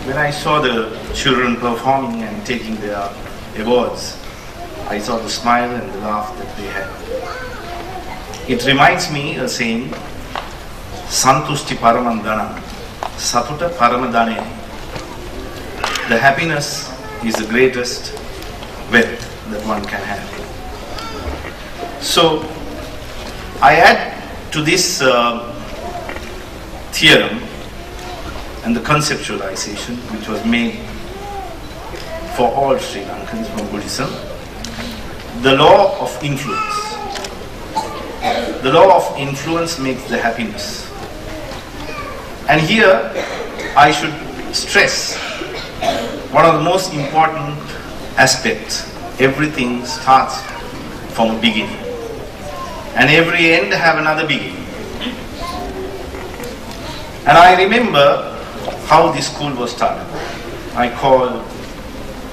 when I saw the children performing and taking their awards, I saw the smile and the laugh that they had. It reminds me a saying, Santushti Paramandana, Satuta Paramadane. The happiness is the greatest wealth that one can have. So, I add to this theorem and the conceptualization which was made for all Sri Lankans from Buddhism, the law of influence. The law of influence makes the happiness. And here I should stress one of the most important aspects. Everything starts from a beginning. And every end have another beginning. And I remember how this school was started. I called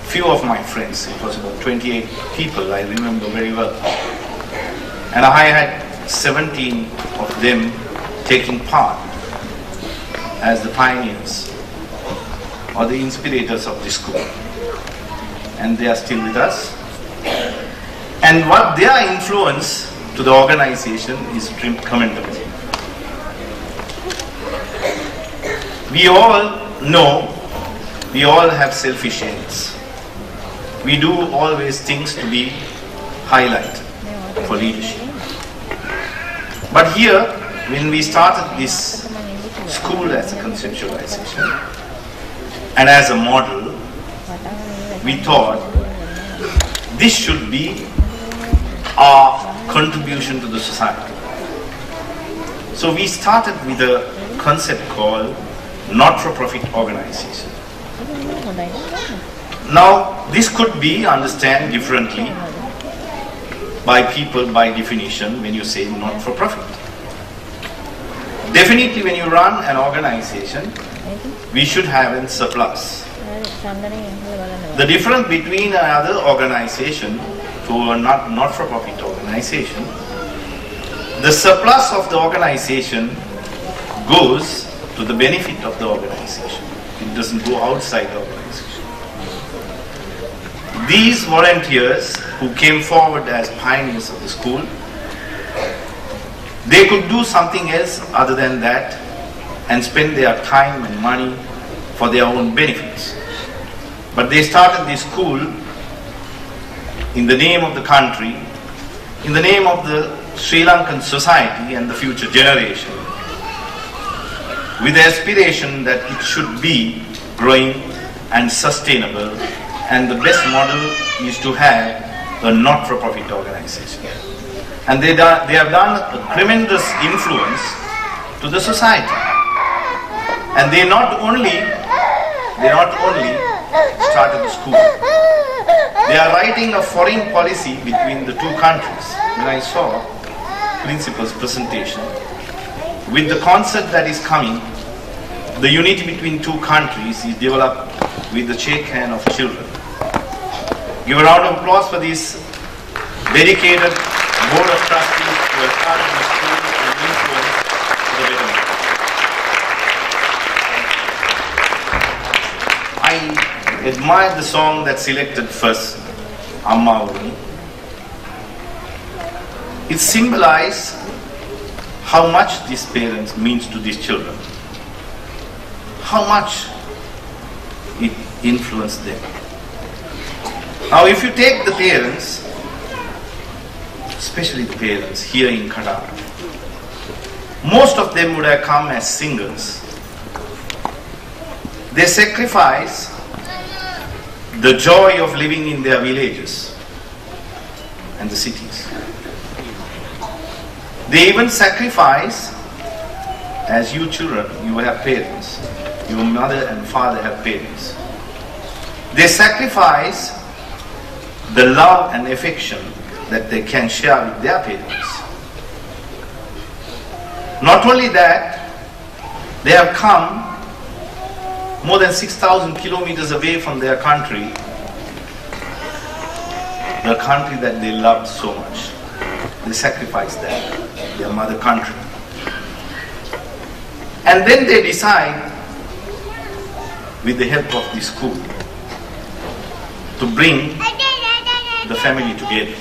few of my friends. It was about 28 people, I remember very well. And I had 17 of them taking part as the pioneers or the inspirators of this school. And they are still with us. And what their influence to the organization is commendable. We all know, we all have selfish ends. We do always things to be highlighted for leadership. But here, when we started this school as a conceptualization and as a model, we thought this should be our contribution to the society. So we started with a concept called not-for-profit organization. Now, this could be understood differently by people by definition when you say not-for-profit. Definitely when you run an organization, we should have a surplus. The difference between another organization to a not-for-profit organization, the surplus of the organization goes to the benefit of the organization. It doesn't go outside the organization. These volunteers who came forward as pioneers of the school, they could do something else other than that and spend their time and money for their own benefits. But they started this school in the name of the country, in the name of the Sri Lankan society and the future generation, with the aspiration that it should be growing and sustainable, and the best model is to have a not-for-profit organization. And they have done a tremendous influence to the society. And they not only started the school, they are writing a foreign policy between the two countries. When I saw principal's presentation, with the concept that is coming, the unity between two countries is developed with the shake hand of children. Give a round of applause for this dedicated board of trustees who have started the school and influenced the betterment. I admired the song that selected first, Amma Uni. It symbolizes how much these parents means to these children, how much it influenced them. Now if you take the parents, especially the parents here in Qatar, most of them would have come as singles. They sacrifice the joy of living in their villages and the cities. They even sacrifice, as you children, you have parents, your mother and father have parents. They sacrifice the love and affection that they can share with their parents. Not only that, they have come more than 6,000 kilometers away from their country, the country that they loved so much. They sacrificed that, their mother country. And then they decide with the help of this school to bring the family together.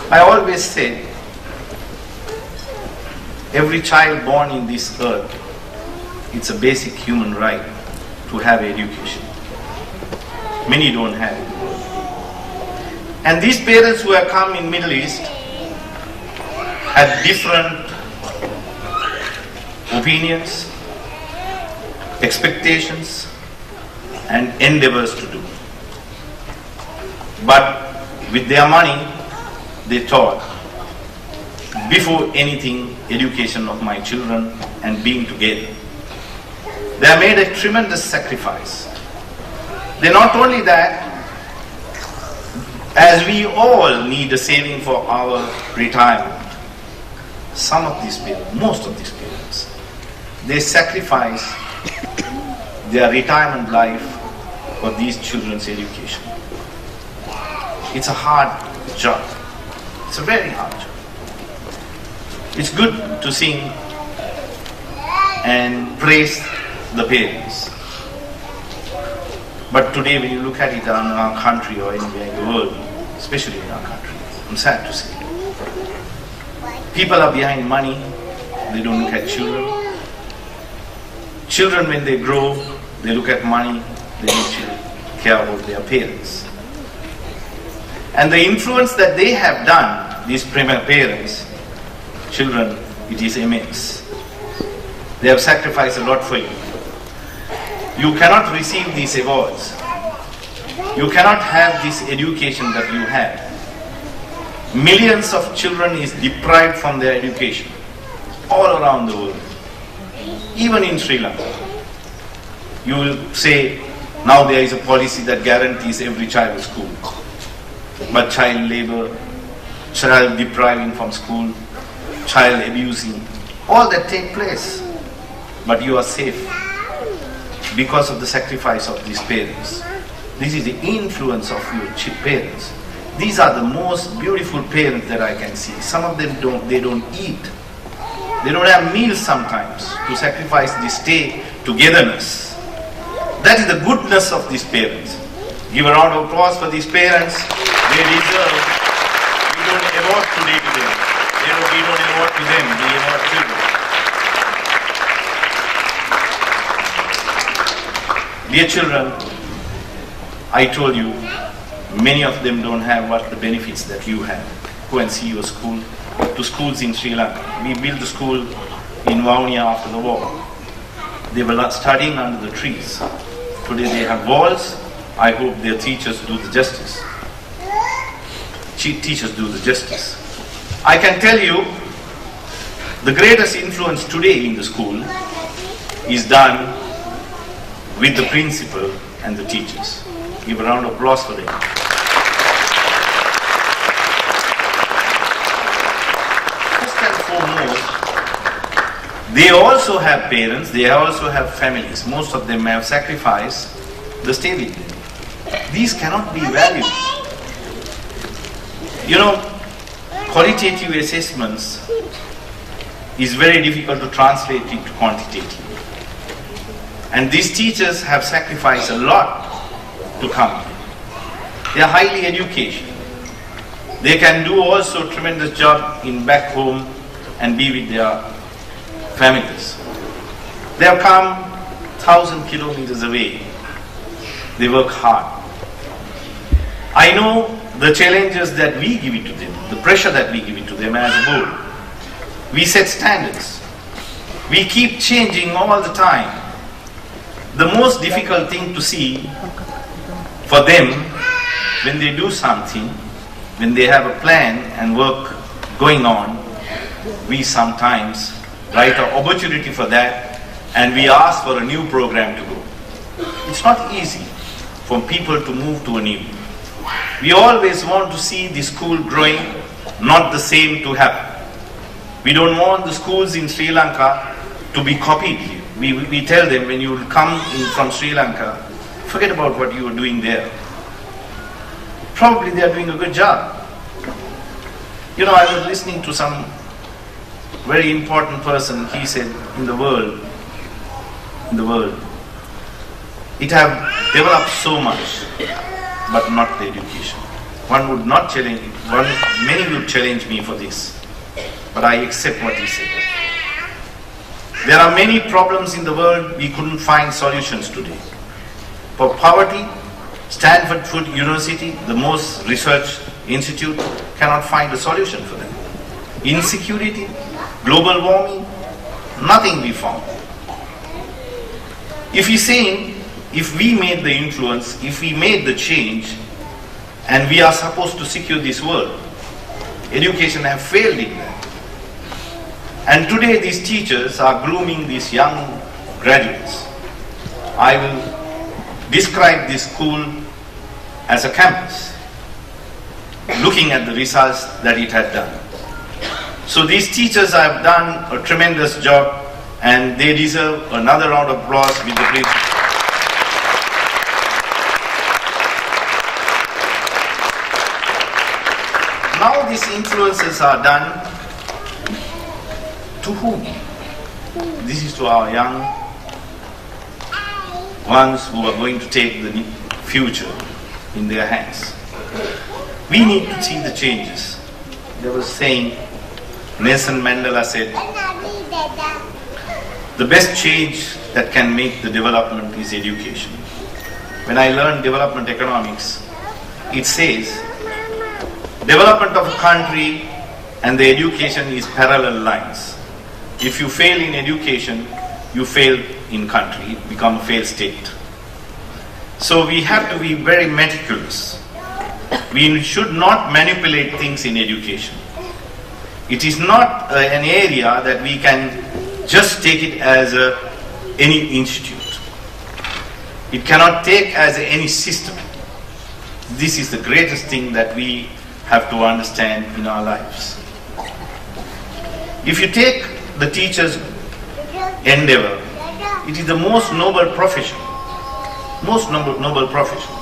I always say, every child born in this earth, it's a basic human right to have education. Many don't have it. And these parents who have come in Middle East had different opinions, expectations, and endeavors to do. But with their money, they thought, before anything, education of my children and being together. They have made a tremendous sacrifice. They not only that, as we all need a saving for our retirement, some of these parents, most of these parents, they sacrifice their retirement life for these children's education. It's a hard job. It's a very hard job. It's good to sing and praise the parents. But today when you look at it in our country or anywhere in the world, especially in our country, I'm sad to say, people are behind money, they don't look at children. Children, when they grow, they look at money, they need to care about their parents. And the influence that they have done, these parents, children, it is immense. They have sacrificed a lot for you. You cannot receive these awards. You cannot have this education that you have. Millions of children is deprived from their education all around the world. Even in Sri Lanka. You will say, now there is a policy that guarantees every child a school. But child labor, child depriving from school, child abusing, all that take place. But you are safe because of the sacrifice of these parents. This is the influence of your parents. These are the most beautiful parents that I can see. Some of them they don't eat. They don't have meals sometimes to sacrifice this stay togetherness. That is the goodness of these parents. Give a round of applause for these parents. They deserve. We don't award today to them. We don't award to them. We award children. Dear children, I told you, many of them don't have what the benefits that you have. Go and see your school. To schools in Sri Lanka. We built a school in Vaunia after the war. They were studying under the trees. Today they have walls. I hope their teachers do the justice. Teachers do the justice. I can tell you, the greatest influence today in the school is done with the principal and the teachers. Give a round of applause for them. First and foremost, they also have parents, they also have families. Most of them have sacrificed the stay with them. These cannot be valued. You know, qualitative assessments is very difficult to translate into quantitative. And these teachers have sacrificed a lot to come. They are highly educated. They can do also a tremendous job in back home and be with their families. They have come 1,000 kilometers away. They work hard. I know the challenges that we give it to them, the pressure that we give it to them as a board. We set standards. We keep changing all the time. The most difficult thing to see for them when they do something, when they have a plan and work going on, we sometimes write an opportunity for that and we ask for a new program to go. It's not easy for people to move to a new. We always want to see the school growing, not the same to happen. We don't want the schools in Sri Lanka to be copied here. We tell them, when you come in from Sri Lanka, forget about what you are doing there. Probably they are doing a good job. You know, I was listening to some very important person. He said, in the world, it have developed so much, but not the education. One would not challenge, many would challenge me for this, but I accept what he said. There are many problems in the world we couldn't find solutions today. For poverty, Stafford University, the most research institute, cannot find a solution for them. Insecurity, global warming, nothing we found. If he's saying, if we made the influence, if we made the change, and we are supposed to secure this world, education have failed in that. And today these teachers are grooming these young graduates. I will describe this school as a campus, looking at the results that it had done. So these teachers have done a tremendous job, and they deserve another round of applause with the principal. Now these influences are done to whom? This is to our young ones who are going to take the future in their hands. We need to see the changes. There was saying, Nelson Mandela said, the best change that can make the development is education. When I learned development economics, it says, development of a country and the education is parallel lines. If you fail in education, you fail in country, become a failed state. So we have to be very meticulous. We should not manipulate things in education. It is not an area that we can just take it as any institute. It cannot take as any system. This is the greatest thing that we have to understand in our lives. If you take the teacher's endeavor, it is the most noble profession. Most noble profession.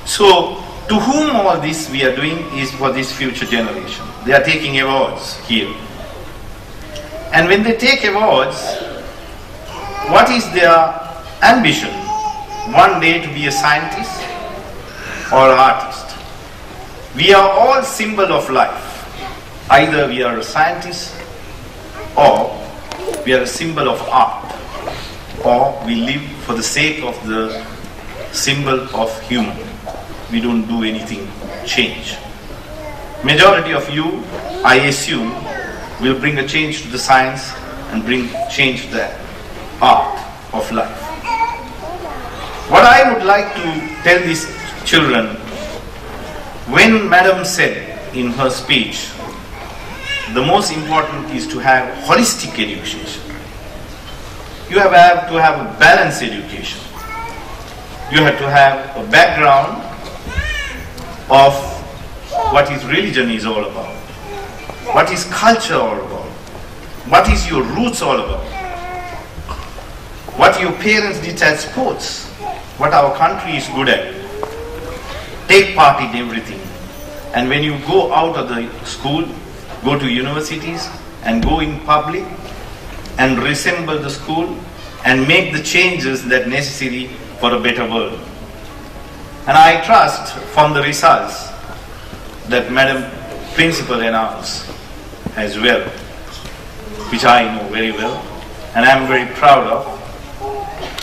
So, to whom all this we are doing is for this future generation. They are taking awards here. And when they take awards, what is their ambition? One day to be a scientist or artist. We are all symbol of life. Either we are a scientist or we are a symbol of art, or we live for the sake of the symbol of human. We don't do anything change. Majority of you, I assume, will bring a change to the science and bring change to the art of life. What I would like to tell these children, when Madam said in her speech, the most important is to have holistic education. You have to have a balanced education. You have to have a background of what is religion is all about. What is culture all about? What is your roots all about? What your parents did at sports? What our country is good at? Take part in everything. And when you go out of the school, go to universities and go in public and resemble the school and make the changes that necessary for a better world. And I trust from the results that Madam Principal announced as well, which I know very well and I am very proud of.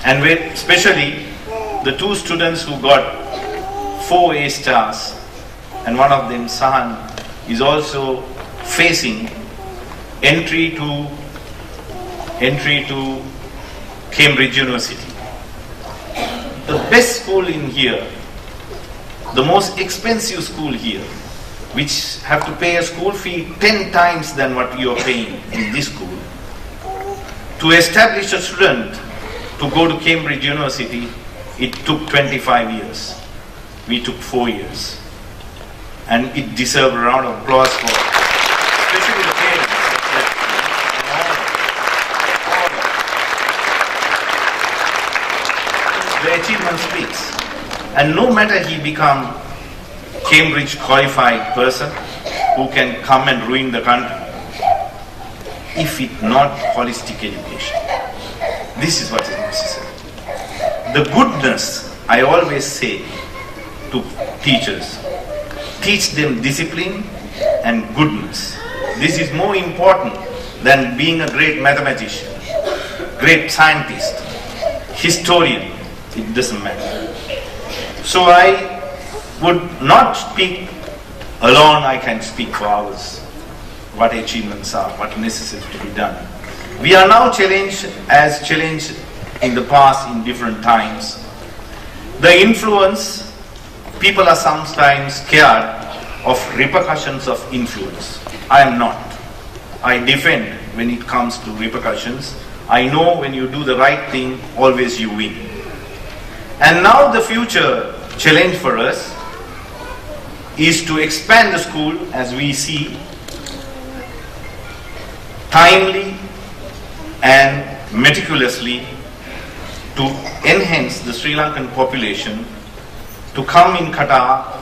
And especially the two students who got 4 A stars, and one of them, Sahan, is also facing entry to Cambridge University. The best school in here, the most expensive school here, which have to pay a school fee 10 times than what you are paying in this school. To establish a student to go to Cambridge University, it took 25 years. We took 4 years. And it deserves a round of applause for especially the parents. The achievement speaks. And no matter he become Cambridge qualified person who can come and ruin the country, if it not holistic education. This is what is necessary. the goodness, I always say to teachers, teach them discipline and goodness. This is more important than being a great mathematician, great scientist, historian. It doesn't matter. So I would not speak alone. I can speak for hours what achievements are, what necessary to be done. We are now challenged as challenged in the past in different times. The influence, people are sometimes scared of repercussions of influence. I am not. I defend when it comes to repercussions. I know when you do the right thing, always you win. And now the future challenge for us is to expand the school, as we see, timely and meticulously, to enhance the Sri Lankan population to come in Qatar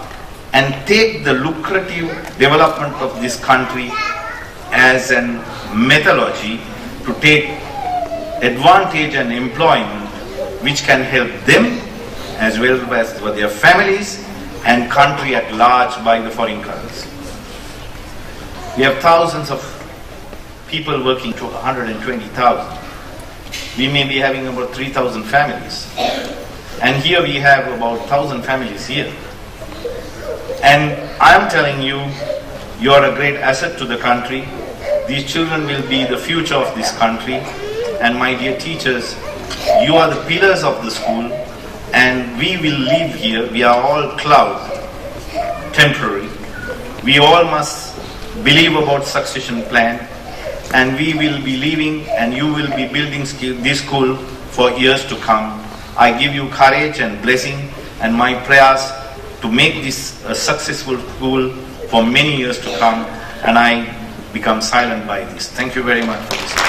and take the lucrative development of this country as a methodology to take advantage and employment which can help them as well as for their families and country at large by the foreign currency. We have thousands of people working to 120,000. We may be having about 3,000 families. And here we have about 1,000 families here. And I am telling you, you are a great asset to the country. These children will be the future of this country. And my dear teachers, you are the pillars of the school. And we will live here. We are all cloud, temporary. We all must believe about succession plan. And we will be living and you will be building this school for years to come. I give you courage and blessing and my prayers to make this a successful school for many years to come, and I become silent by this. Thank you very much for this.